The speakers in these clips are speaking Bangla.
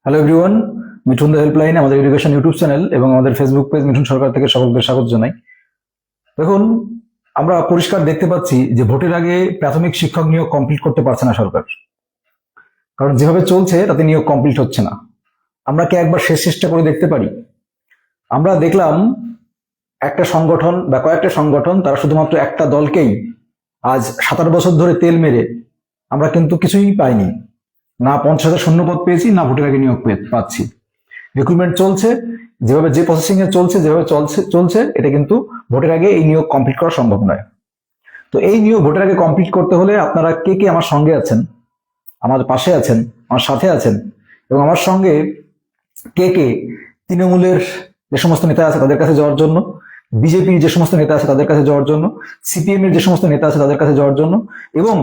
Hello everyone, Mithun the helpline আমাদের এডুকেশন ইউটিউব চ্যানেল এবং আমাদের ফেসবুক পেজ মিঠুন সরকার থেকে সকলকে স্বাগত জানাই। দেখুন, আমরা পরিষ্কার দেখতে পাচ্ছি যে ভোটের আগে প্রাথমিক শিক্ষক নিয়োগ কমপ্লিট করতে পারছে না সরকার, কারণ যেভাবে চলছে তাতে নিয়োগ কমপ্লিট হচ্ছে না। আমরা কি একবার শেষ চেষ্টা করে দেখতে পারি? আমরা দেখলাম একটা সংগঠন বা কয়েকটা সংগঠন তারা শুধুমাত্র একটা দলকেই আজ 17 বছর ধরে তেল মেরে আমরা কিন্তু কিছুই পাইনি, না 50,000 শূন্যপদ পেয়েছি, না ভোটের আগে নিয়োগ পাচ্ছি। রিক্রুটমেন্ট চলছে, যেভাবে যে প্রসেসিং এ চলছে, যেভাবে চলছে এটা কিন্তু ভোটের আগে এই নিয়োগ কমপ্লিট করা সম্ভব নয়। তো এই নিয়োগ ভোটের আগে কমপ্লিট করতে হলে আপনারা কে কে আমার সঙ্গে আছেন, আমার পাশে আছেন, আমার সাথে আছেন, এবং আমার সঙ্গে কে কে তৃণমূলের যে সমস্ত নেতা আছে তাদের কাছে যাওয়ার জন্য, বিজেপির যে সমস্ত নেতা আছে তাদের কাছে যাওয়ার জন্য, সিপিএম এর যে সমস্ত নেতা আছে তাদের কাছে যাওয়ার জন্য, এবং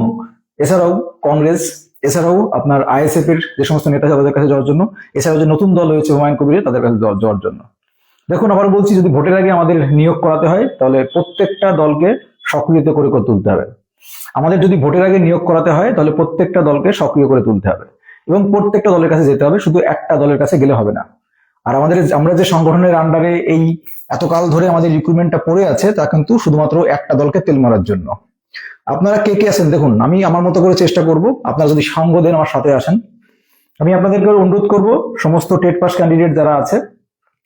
এছাড়াও কংগ্রেস, এছাড়াও আপনার আইএসএফ এর যে সমস্ত নেতা আছে তাদের কাছে যাওয়ার জন্য, এছাড়াও যে নতুন দল হয়েছে হুমায়ুন কবিরের তাদের কাছে যাওয়ার জন্য। দেখুন, আবার বলছি, যদি ভোটের আগে আমাদের নিয়োগ করাতে হয় তাহলে প্রত্যেকটা দলকে সক্রিয় করে তুলতে হবে। আমাদের যদি ভোটের আগে নিয়োগ করাতে হয় তাহলে প্রত্যেকটা দলকে সক্রিয় করে তুলতে হবে এবং প্রত্যেকটা দলের কাছে যেতে হবে, শুধু একটা দলের কাছে গেলে হবে না। আর আমরা যে সংগঠনের আন্ডারে এই এতকাল ধরে আমাদের রিক্রুটমেন্টটা পড়ে আছে তা কিন্তু শুধুমাত্র একটা দলকে তেল মারার জন্য। আপনারা কে কে আছেন দেখুন, আমি আমার মতো করে চেষ্টা করব, আপনারা যদি সঙ্গ দেন আমার সাথে আসেন। আমি আপনাদেরকে অনুরোধ করব, সমস্ত টেট পাস ক্যান্ডিডেট যারা আছে,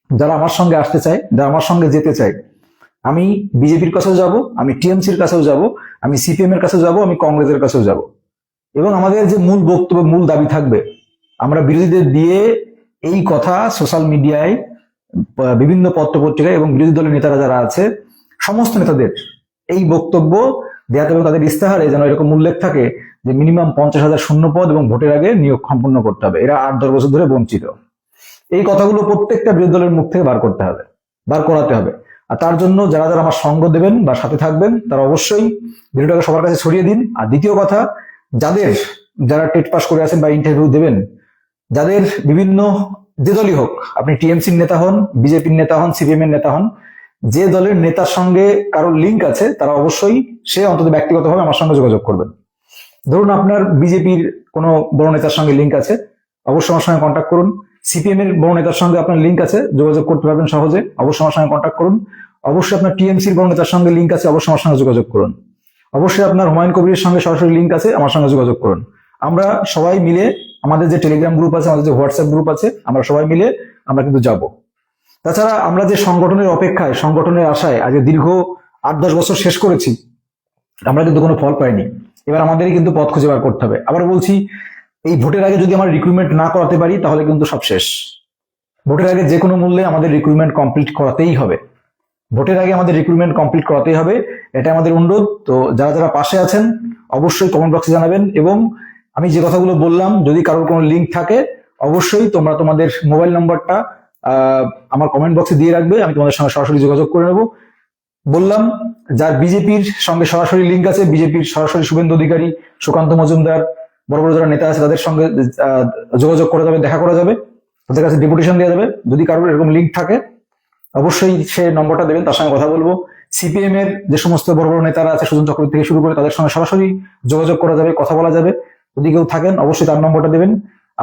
যারা আমার সঙ্গে আসতে চায়, যারা আমার সঙ্গে যেতে চায়, আমি বিজেপির কাছেও যাব, আমি টিএমসির কাছেও যাব, আমি সিপিএম এর কাছেও যাব, আমি কংগ্রেসের কাছেও যাব। এবং আমাদের যে মূল বক্তব্য, মূল দাবি থাকবে, আমরা বিরোধীদের দিয়ে এই কথা সোশ্যাল মিডিয়ায়, বিভিন্ন পত্রপত্রিকায় এবং বিরোধী দলের নেতারা যারা আছে সমস্ত নেতাদের এই বক্তব্য দেওয়াতে এবং তাদের ইস্তাহারে যেন এরকম উল্লেখ থাকে যে মিনিমাম 50,000 শূন্যপদ এবং ভোটের আগে নিয়োগ সম্পন্ন করতে হবে। এরা 8-10 বছর ধরে বঞ্চিত। এই কথাগুলো প্রত্যেকটা বিরোধী দলের মুখ থেকে বার করতে হবে, বার করাতে হবে। আর তার জন্য যারা যারা আমার সঙ্গ দেবেন বা সাথে থাকবেন তারা অবশ্যই ভিডিওটাকে সবার কাছে ছড়িয়ে দিন। আর দ্বিতীয় কথা, যারা টেট পাস করে আছেন বা ইন্টারভিউ দেবেন, যাদের বিভিন্ন যে দলই হোক, আপনি টিএমসির নেতা হন, বিজেপির নেতা হন, সিপিএম এর নেতা হন, যে দলের নেতার সঙ্গে কারোর লিঙ্ক আছে তারা অবশ্যই সে অন্তত ব্যক্তিগতভাবে আমার সঙ্গে যোগাযোগ করবেন। ধরুন আপনার বিজেপির কোনো বড় নেতার সঙ্গে লিঙ্ক আছে, অবশ্যই আমার সঙ্গে কন্ট্যাক্ট করুন। সিপিএম এর বড় নেতার সঙ্গে আপনার লিঙ্ক আছে, যোগাযোগ করতে পারবেন সহজে, অবশ্যই আমার সঙ্গে কন্ট্যাক্ট করুন। অবশ্যই আপনার টিএমসির বড় নেতার সঙ্গে লিঙ্ক আছে, অবশ্যই আমার সঙ্গে যোগাযোগ করুন। অবশ্যই আপনার হুমায়ুন কবিরের সঙ্গে সরাসরি লিঙ্ক আছে, আমার সঙ্গে যোগাযোগ করুন। আমরা সবাই মিলে, আমাদের যে টেলিগ্রাম গ্রুপ আছে, আমাদের যে হোয়াটসঅ্যাপ গ্রুপ আছে, আমরা সবাই মিলে আমরা কিন্তু যাব। তাছাড়া আমরা যে সংগঠনের অপেক্ষায়, সংগঠনের আশায় আগে দীর্ঘ 8-10 বছর শেষ করেছি, আমরা কিন্তু কোনো ফল পাইনি। এবার আমাদেরই কিন্তু পথ খুঁজে বার করতে হবে। আবার বলছি, এই ভোটের আগে যদি আমরা রিক্রুটমেন্ট না করাতে পারি তাহলে কিন্তু সব শেষ। ভোটের আগে যে কোনো মূল্যে আমাদের রিক্রুটমেন্ট কমপ্লিট করাতেই হবে। ভোটের আগে আমাদের রিক্রুটমেন্ট কমপ্লিট করাতেই হবে, এটা আমাদের অনুরোধ। তো যারা যারা পাশে আছেন অবশ্যই কমেন্ট বক্সে জানাবেন, এবং আমি যে কথাগুলো বললাম যদি কারোর কোনো লিঙ্ক থাকে অবশ্যই তোমরা তোমাদের মোবাইল নাম্বারটা আমার কমেন্ট বক্সে দিয়ে রাখবে, আমি তোমাদের সঙ্গে সরাসরি যোগাযোগ করে নেব। বললাম, যার বিজেপির সঙ্গে সরাসরি লিঙ্ক আছে, বিজেপির সরাসরি শুভেন্দু অধিকারী, সুকান্ত মজুমদার, বড় বড় যারা নেতা আছে তাদের সঙ্গে যোগাযোগ করা যাবে, দেখা করা যাবে, তাদের কাছে ডেপুটেশন দেওয়া যাবে। যদি কারোর এরকম লিঙ্ক থাকে অবশ্যই সে নম্বরটা দেবেন, তার সঙ্গে কথা বলবো। সিপিএম এর যে সমস্ত বড় বড় নেতারা আছে, সুজন চক্রবর্তী থেকে শুরু করে, তাদের সঙ্গে সরাসরি যোগাযোগ করা যাবে, কথা বলা যাবে। যদি কেউ থাকেন অবশ্যই তার নম্বরটা দেবেন।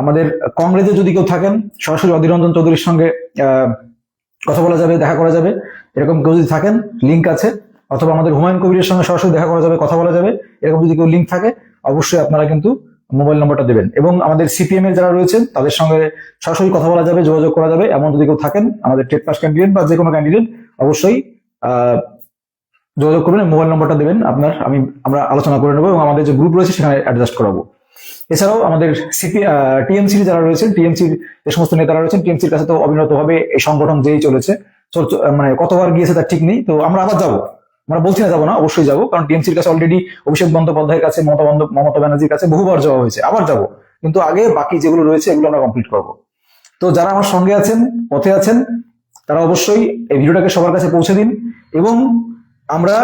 আমাদের কংগ্রেসে যদি কেউ থাকেন সরাসরি অধীর রঞ্জন চৌধুরীর সঙ্গে কথা বলা যাবে, দেখা করা যাবে। এরকম কেউ যদি থাকেন, লিঙ্ক আছে, অথবা আমাদের হুমায়ুন কবিরের সঙ্গে সরাসরি দেখা করা যাবে, কথা বলা যাবে, এরকম যদি কেউ লিঙ্ক থাকে অবশ্যই আপনারা কিন্তু মোবাইল নম্বরটা দেবেন। এবং আমাদের সিপিএম এর যারা রয়েছেন তাদের সঙ্গে সরাসরি কথা বলা যাবে, যোগাযোগ করা যাবে। এমন যদি কেউ থাকেন, আমাদের টেট পাস ক্যান্ডিডেট বা যে কোনো ক্যান্ডিডেট, অবশ্যই যোগাযোগ করবেন, মোবাইল নম্বরটা দেবেন আপনার, আমরা আলোচনা করে নেবো এবং আমাদের যে গ্রুপ রয়েছে সেখানে অ্যাডজাস্ট করাবো। এছাড়াও আমাদের টিএমসির যারা রয়েছেন, টিএমসির যে সমস্ত নেতারা রয়েছেন, টিএমসির কাছে তো অবিরতভাবে এই সংগঠন যেই চলেছে, মানে কতবার গিয়েছে তার ঠিক নেই। তো আমরা আবার যাবো, আমরা বলছি না যাবো না, অবশ্যই যাবো, কারণ টিএমসির কাছে অলরেডি অভিষেক বন্দ্যোপাধ্যায়ের কাছে, মমতা ব্যানার্জির কাছে বহুবার যাওয়া হয়েছে, আবার যাবো। কিন্তু আগে বাকি যেগুলো রয়েছে এগুলো আমরা কমপ্লিট করবো। তো যারা আমার সঙ্গে আছেন, পথে আছেন, তারা অবশ্যই এই ভিডিওটাকে সবার কাছে পৌঁছে দিন, এবং আমরা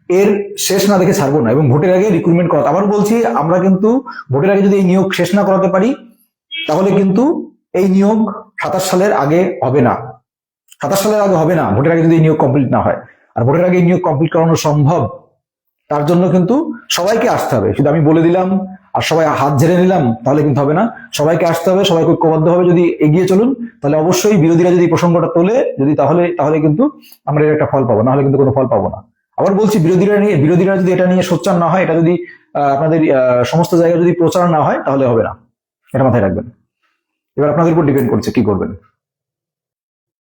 এর শেষ না দেখে ছাড়বো না। এবং ভোটের আগে রিক্রুটমেন্ট করা, আবার বলছি, আমরা কিন্তু ভোটের আগে যদি এই নিয়োগ শেষ না করাতে পারি তাহলে কিন্তু এই নিয়োগ 27 সালের আগে হবে না। 27 সালের আগে হবে না, ভোটের আগে যদি এই নিয়োগ কমপ্লিট না হয়। আর ভোটের আগে এই নিয়োগ কমপ্লিট করানো সম্ভব, তার জন্য কিন্তু সবাইকে আসতে হবে। শুধু আমি বলে দিলাম আর সবাই হাত ঝেড়ে নিলাম তাহলে কিন্তু হবে না। সবাইকে আসতে হবে, সবাইকে ঐক্যবদ্ধভাবে যদি এগিয়ে চলুন তাহলে অবশ্যই বিরোধীরা যদি প্রসঙ্গটা তোলে যদি তাহলে তাহলে কিন্তু আমরা এর একটা ফল পাবো, না হলে কিন্তু কোনো ফল পাবো না। আবার বলছি, বিরোধীরা যদি এটা নিয়ে সোচ্চার না হয়, এটা যদি আপনাদের সমস্ত জায়গায় যদি প্রচার না হয় তাহলে হবে না, এটা মাথায় রাখবেন। এবার আপনাদের উপর ডিপেন্ড করছে কি করবেন।